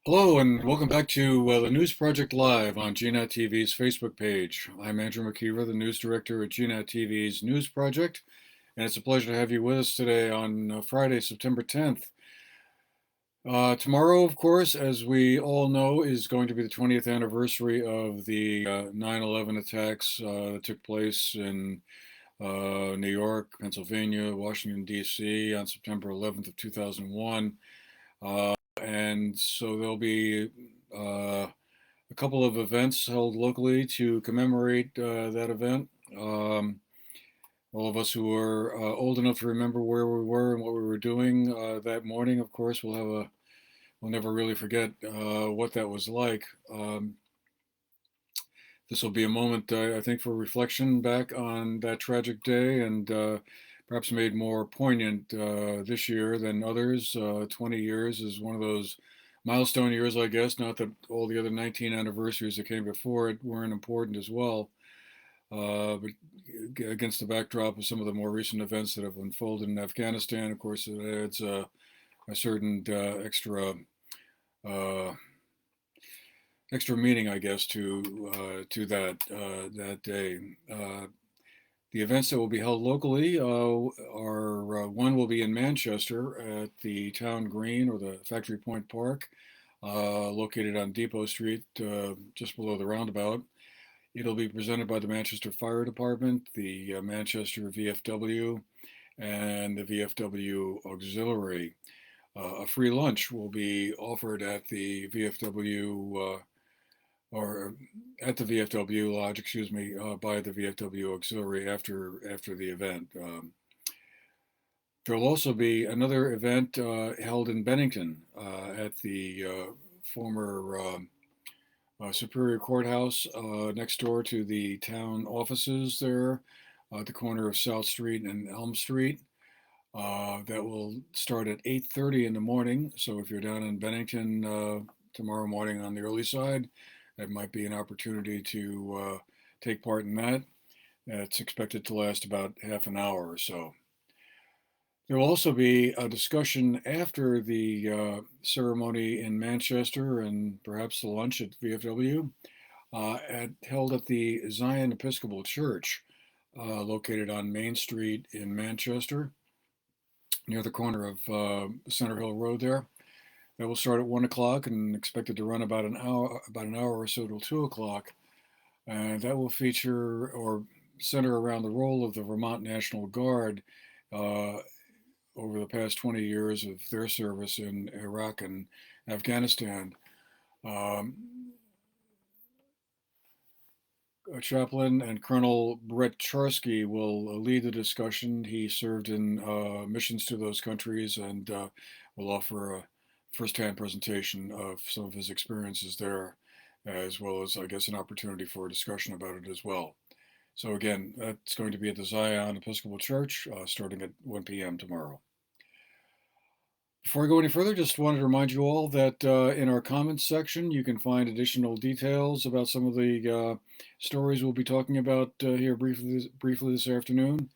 Hello and welcome back to the News Project Live on GNAT-TV's Facebook page. I'm Andrew McKeever, the news director at GNAT-TV's News Project, and it's a pleasure to have you with us today on Friday, September 10th. Tomorrow, of course, as we all know, is going to be the 20th anniversary of the 9/11 attacks that took place in New York, Pennsylvania, Washington, D.C. on September 11th of 2001. And so there'll be a couple of events held locally to commemorate that event. All of us who are old enough to remember where we were and what we were doing that morning, of course, we'll never really forget what that was like. This will be a moment, I think, for reflection back on that tragic day and perhaps made more poignant this year than others. 20 years is one of those milestone years, I guess. Not that all the other 19 anniversaries that came before it weren't important as well. But against the backdrop of some of the more recent events that have unfolded in Afghanistan, of course, it adds a certain uh, extra meaning, I guess, to that day. The events that will be held locally are one will be in Manchester at the Town Green or the Factory Point Park, located on Depot Street, just below the roundabout. It'll be presented by the Manchester Fire Department, the Manchester VFW, and the VFW Auxiliary. A free lunch will be offered at the VFW or at the VFW Lodge, excuse me, by the VFW Auxiliary after the event. There'll also be another event held in Bennington at the former Superior Courthouse next door to the town offices there at the corner of South Street and Elm Street. That will start at 8:30 in the morning. So if you're down in Bennington tomorrow morning on the early side, that might be an opportunity to take part in that. It's expected to last about half an hour or so. There will also be a discussion after the ceremony in Manchester and perhaps the lunch at VFW, held at the Zion Episcopal Church, located on Main Street in Manchester, near the corner of Center Hill Road there. That will start at 1 o'clock and expected to run about an hour or so till 2 o'clock. And that will feature or center around the role of the Vermont National Guard uh, over the past 20 years of their service in Iraq and Afghanistan. Um, Chaplain and Colonel Brett Charsky will lead the discussion. He served in missions to those countries and will offer a firsthand presentation of some of his experiences there, as well as, I guess, an opportunity for a discussion about it as well. So again, that's going to be at the Zion Episcopal Church starting at 1 p.m. tomorrow. Before I go any further, just wanted to remind you all that in our comments section, you can find additional details about some of the stories we'll be talking about here briefly this afternoon.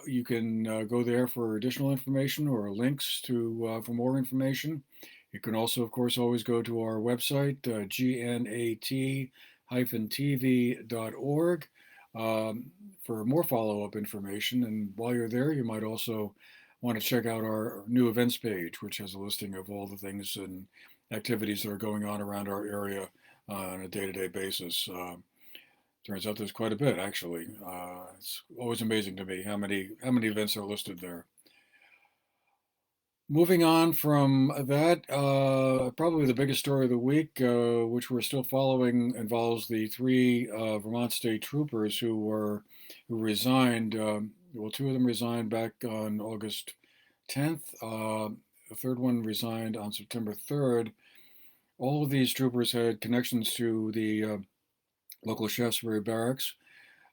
You can go there for additional information or links to for more information. You can also, of course, always go to our website, gnat-tv.org, for more follow-up information. And while you're there, you might also want to check out our new events page, which has a listing of all the things and activities that are going on around our area on a day-to-day basis. Turns out there's quite a bit, actually. It's always amazing to me how many events are listed there. Moving on from that, probably the biggest story of the week, which we're still following, involves the three Vermont state troopers who resigned. Well, two of them resigned back on August 10th. The third one resigned on September 3rd. All of these troopers had connections to the local Shaftesbury barracks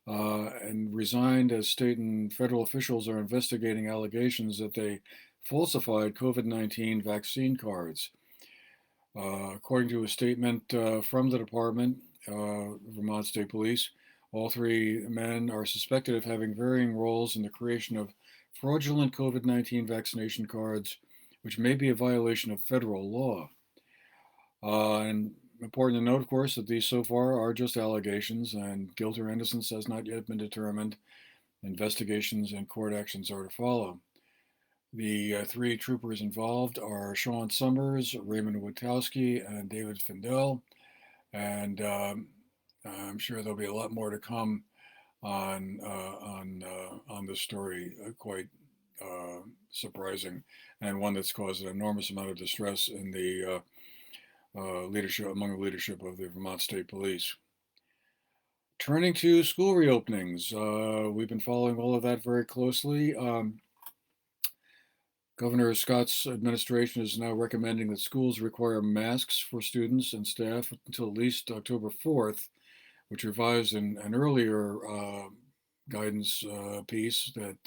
and resigned as state and federal officials are investigating allegations that they falsified COVID-19 vaccine cards. According to a statement from the department, Vermont State Police, all three men are suspected of having varying roles in the creation of fraudulent COVID-19 vaccination cards, which may be a violation of federal law. And important to note, of course, that these so far are just allegations, and guilt or innocence has not yet been determined. Investigations and court actions are to follow. The three troopers involved are Sean Summers, Raymond Witowski, and David Findell. And I'm sure there'll be a lot more to come on this story. Quite surprising, and one that's caused an enormous amount of distress in the leadership among the leadership of the Vermont State Police. Turning to school reopenings, we've been following all of that very closely. Governor Scott's administration is now recommending that schools require masks for students and staff until at least October 4th, which revised an earlier guidance piece that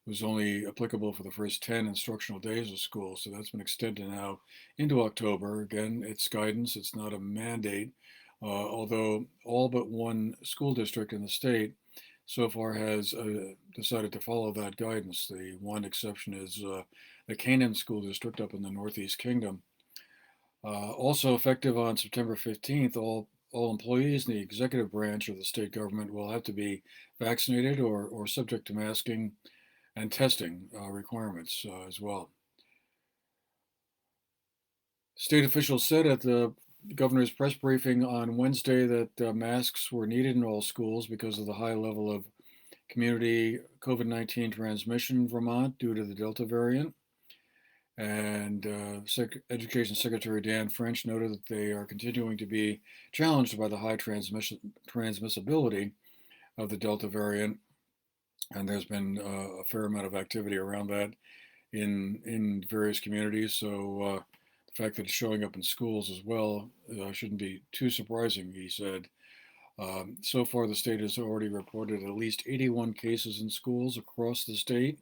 was only applicable for the first 10 instructional days of school. So that's been extended now into October. Again, it's guidance, it's not a mandate, although all but one school district in the state so far has decided to follow that guidance. The one exception is the Canaan School District up in the Northeast Kingdom. Also effective on September 15th, all employees in the executive branch of the state government will have to be vaccinated or subject to masking and testing requirements as well. State officials said at the governor's press briefing on Wednesday that masks were needed in all schools because of the high level of community COVID-19 transmission in Vermont due to the Delta variant. And Education Secretary Dan French noted that they are continuing to be challenged by the high transmissibility of the Delta variant. And there's been a fair amount of activity around that in various communities. So the fact that it's showing up in schools as well shouldn't be too surprising, he said. So far, the state has already reported at least 81 cases in schools across the state,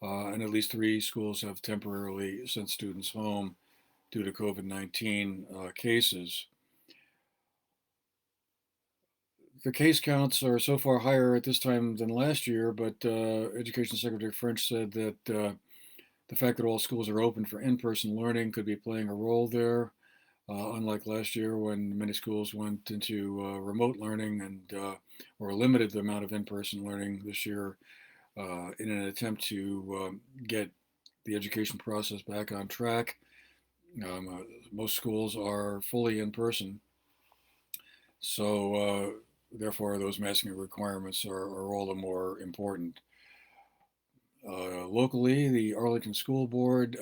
and at least 3 schools have temporarily sent students home due to COVID-19 cases. The case counts are so far higher at this time than last year, but Education Secretary French said that the fact that all schools are open for in-person learning could be playing a role there, unlike last year when many schools went into remote learning and or limited the amount of in-person learning this year in an attempt to get the education process back on track. Most schools are fully in person, so therefore those masking requirements are all the more important. Locally, the Arlington School Board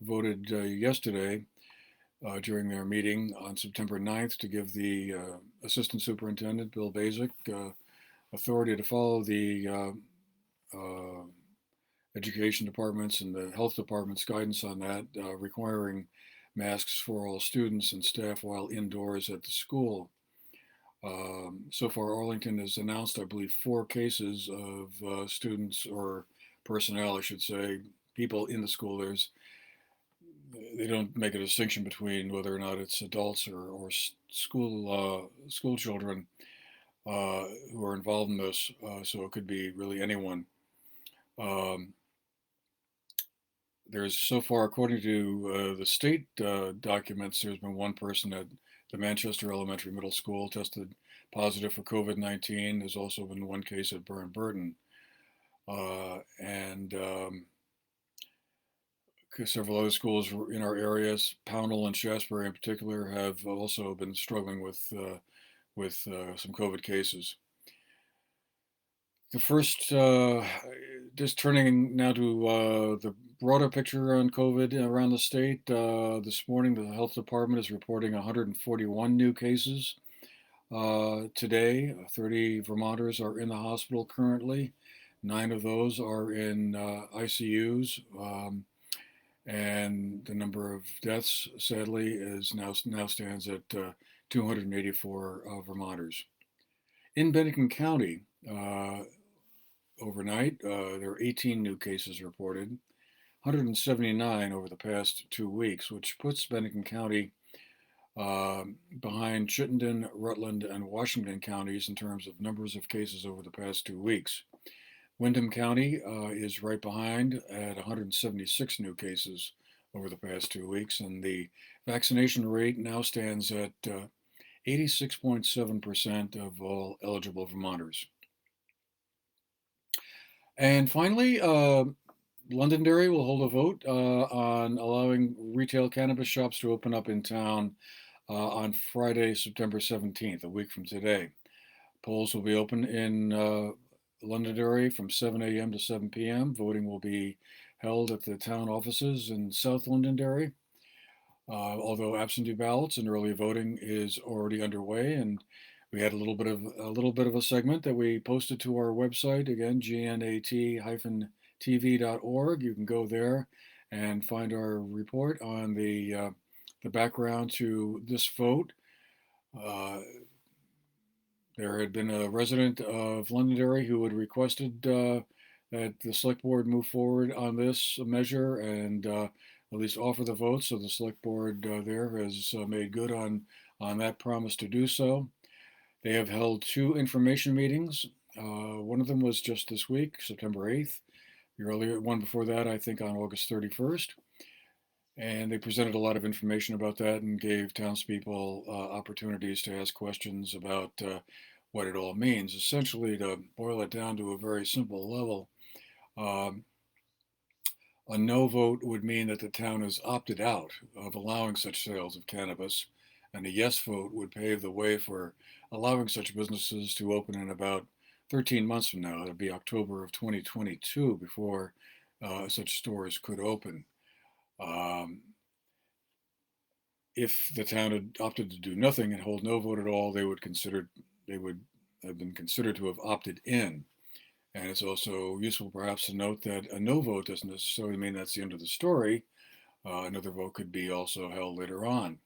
voted yesterday during their meeting on September 9th to give the Assistant Superintendent, Bill Basic, authority to follow the education departments and the health department's guidance on that, requiring masks for all students and staff while indoors at the school. So far, Arlington has announced, I believe, 4 cases of students or personnel, I should say, people in the school. They don't make a distinction between whether or not it's adults or school children who are involved in this. So it could be really anyone. There's so far, according to the state documents, there's been one person at the Manchester Elementary Middle School tested positive for COVID-19. There's also been one case at Burton. And several other schools in our areas, Pownell and Shasbury in particular, have also been struggling with some COVID cases. The first, just turning now to the broader picture on COVID around the state. This morning, the health department is reporting 141 new cases. Today, 30 Vermonters are in the hospital currently. 9 of those are in ICUs. And the number of deaths, sadly, is now stands at 284 Vermonters. In Bennington County, overnight, there are 18 new cases reported, 179 over the past 2 weeks, which puts Bennington County behind Chittenden, Rutland, and Washington counties in terms of numbers of cases over the past 2 weeks. Windham County is right behind at 176 new cases over the past 2 weeks, and the vaccination rate now stands at 86.7% of all eligible Vermonters. And finally, Londonderry will hold a vote on allowing retail cannabis shops to open up in town on Friday, September 17th, a week from today. Polls will be open in Londonderry from 7 a.m. to 7 p.m. Voting will be held at the town offices in South Londonderry. Although absentee ballots and early voting is already underway, and we had a little bit of a segment that we posted to our website again, GNAT-TV.org. You can go there and find our report on the background to this vote. There had been a resident of Londonderry who had requested that the select board move forward on this measure and at least offer the vote. So the select board there has made good on that promise to do so. They have held 2 information meetings. One of them was just this week, September 8th. The earlier one before that, I think, on August 31st. And they presented a lot of information about that and gave townspeople opportunities to ask questions about what it all means. Essentially, to boil it down to a very simple level, a no vote would mean that the town has opted out of allowing such sales of cannabis, and a yes vote would pave the way for allowing such businesses to open in about 13 months from now. That'd be October of 2022 before such stores could open. If the town had opted to do nothing and hold no vote at all, they would have been considered to have opted in. And it's also useful perhaps to note that a no vote doesn't necessarily mean that's the end of the story. Another vote could be also held later on.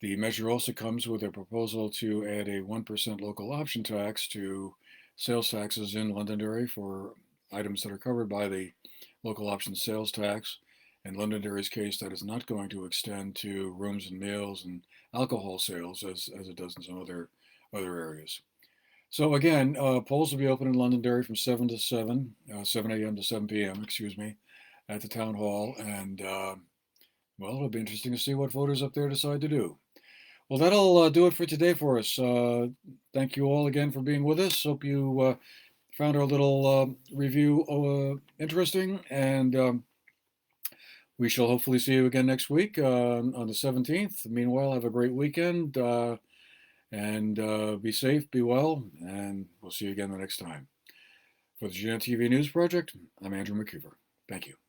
The measure also comes with a proposal to add a 1% local option tax to sales taxes in Londonderry for items that are covered by the local option sales tax. In Londonderry's case, that is not going to extend to rooms and meals and alcohol sales as it does in some other areas. So again, polls will be open in Londonderry from 7 to 7, 7 a.m. to 7 p.m., excuse me, at the town hall. And, well, it'll be interesting to see what voters up there decide to do. Well, that'll do it for today for us. Thank you all again for being with us. Hope you found our little review interesting. And we shall hopefully see you again next week on the 17th. Meanwhile, have a great weekend. And be safe, be well, and we'll see you again the next time. For the GNAT-TV News Project, I'm Andrew McKeever. Thank you.